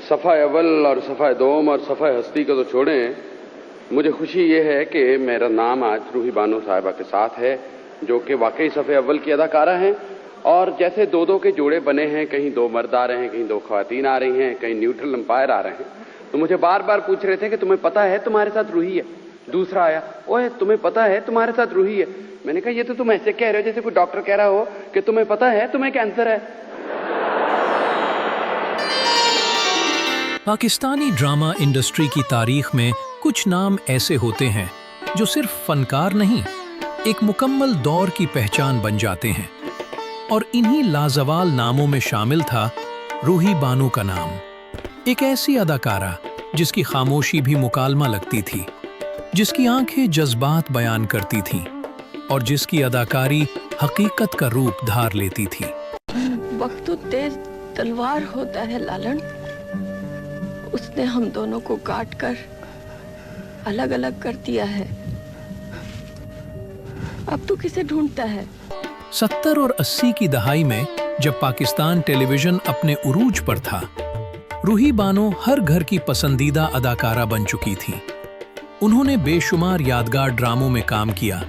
सफ़ा अव्वल और सफ़ा दोम और सफ़ा हस्ती को तो छोड़ें, मुझे खुशी ये है कि मेरा नाम आज रूही बानो साहिबा के साथ है, जो कि वाकई सफ़े अव्वल की अदाकारा हैं। और जैसे दो दो के जोड़े बने हैं, कहीं दो मर्द आ रहे हैं, कहीं दो ख़वातीन आ रही हैं, कहीं न्यूट्रल अंपायर आ रहे हैं, तो मुझे बार बार पूछ रहे थे कि तुम्हें पता है तुम्हारे साथ रूही है। दूसरा आया, ओए तुम्हें पता है तुम्हारे साथ रूही है। मैंने कहा ये तो तुम ऐसे कह रहे हो जैसे कोई डॉक्टर कह रहा हो कि तुम्हें पता है तुम्हें कैंसर है। पाकिस्तानी ड्रामा इंडस्ट्री की तारीख में कुछ नाम ऐसे होते हैं जो सिर्फ फनकार नहीं, एक मुकम्मल दौर की पहचान बन जाते हैं। और इन्हीं लाजवाल नामों में शामिल था रूही बानो का नाम, एक ऐसी अदाकारा जिसकी खामोशी भी मुकालमा लगती थी, जिसकी आंखें जज्बात बयान करती थीं और जिसकी अदाकारी हकीकत का रूप धार लेती थी। वक्त तो तेज तलवार होता है लालन, उसने हम दोनों को काट कर अलग अलग कर दिया है। अब तू किसे ढूंढता है? 70 और 80 की दहाई में जब पाकिस्तान टेलीविजन अपने उरूज पर था, रूही बानो हर घर की पसंदीदा अदाकारा बन चुकी थी। उन्होंने बेशुमार यादगार ड्रामों में काम किया,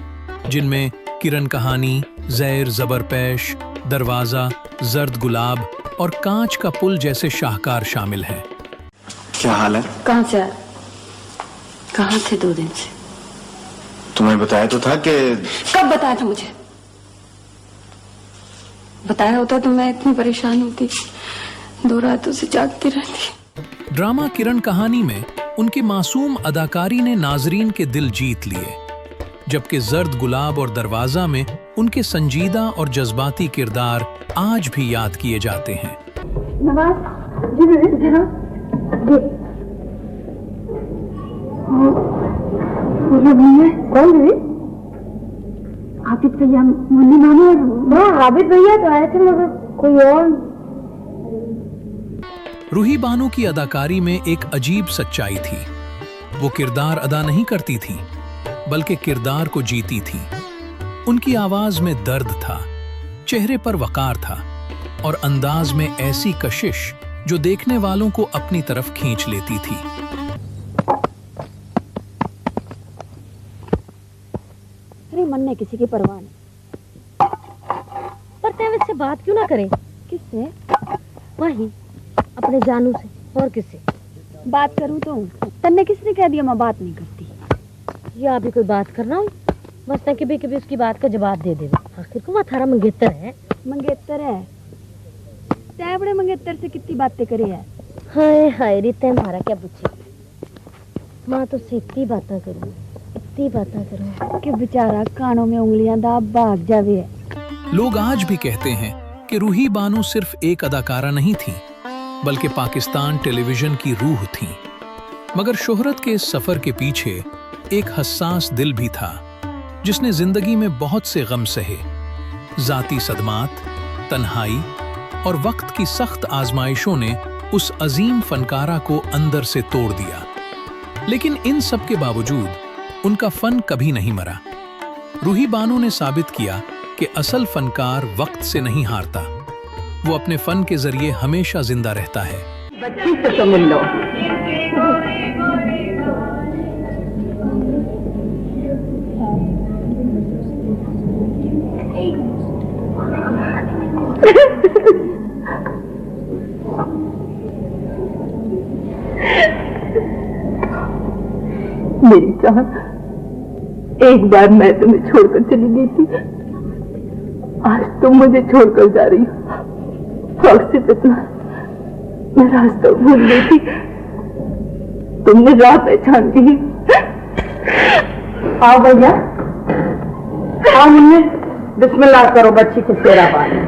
जिनमें किरण कहानी, ज़ैर ज़बरपेश, दरवाज़ा, जर्द गुलाब और कांच का पुल जैसे शाहकार शामिल हैं। क्या हाल है? कहाँ से आए? कहाँ थे 2 दिन से? तुम्हें बताया तो था कि... कब बताया था मुझे? बताया होता तो मैं इतनी परेशान होती, 2 रातों से जागती रहती। ड्रामा किरण कहानी में उनकी मासूम अदाकारी ने नाजरीन के दिल जीत लिए, जबकि जर्द गुलाब और दरवाजा में उनके संजीदा और जज्बाती किरदार आज भी याद किए जाते हैं। नवाज जी, जरा कौन है? आबिद भैया, मुन्नी मामी। हाँ, आबिद भैया तो आए थे, मगर कोई और। रूही बानो की अदाकारी में एक अजीब सच्चाई थी। वो किरदार अदा नहीं करती थी, बल्कि किरदार को जीती थी। उनकी आवाज में दर्द था, चेहरे पर वकार था और अंदाज में ऐसी कशिश जो देखने वालों को अपनी तरफ खींच लेती थी। अरे मन में किसी की परवाह नहीं, पर तेवस से बात क्यों ना करे? किससे? वही अपने जानू से। और किससे बात करूं तो तन्ने किसने कह दिया मैं बात नहीं करती? या अभी कोई बात करना हो, बस न कभी उसकी बात का जवाब दे दे। आखिर को वह थारा मंगेतर है। मंगेतर है? तै बड़े मंगेतर से कितनी बातें करे है। हाय हाय रीते हमारा क्या पूछे, माँ तो से इतनी बातें करूँ, इतनी बातें करूँ कि बेचारा कानों में उंगलियां दाब भाग जावे है। लोग आज भी कहते हैं कि रूही बानो सिर्फ एक अदाकारा नहीं थी, बल्कि पाकिस्तान टेलीविजन की रूह थी। मगर शोहरत के इस सफर के पीछे एक हसास दिल भी था, जिसने जिंदगी में बहुत से गम सहे, जाती सदमात, तन्हाई और वक्त की सख्त आजमाइशों ने उस अजीम फनकारा को अंदर से तोड़ दिया। लेकिन इन सब के बावजूद उनका फन कभी नहीं मरा। रूही बानो ने साबित किया कि असल फनकार वक्त से नहीं हारता, वो अपने फन के जरिए हमेशा जिंदा रहता है। बच्ची से तो मिल लो। मेरी जान, एक बार मैं तुम्हें छोड़कर चली गई थी, आज तुम मुझे छोड़कर जा रही हो। वक्त से इतना मैं रास्ता भूल गई थी, तुमने राह पहचान ली। आओ भैया, आओ मुन्ने, बिस्मिल्लाह करो, बच्ची को सेरा पानी।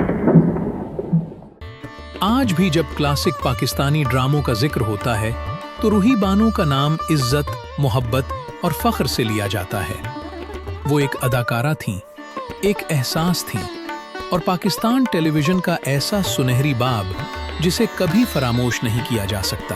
आज भी जब क्लासिक पाकिस्तानी ड्रामों का जिक्र होता है तो रूही बानो का नाम इज्जत, मोहब्बत और फख्र से लिया जाता है। वो एक अदाकारा थीं, एक एहसास थीं और पाकिस्तान टेलीविजन का ऐसा सुनहरी बाब जिसे कभी फरामोश नहीं किया जा सकता।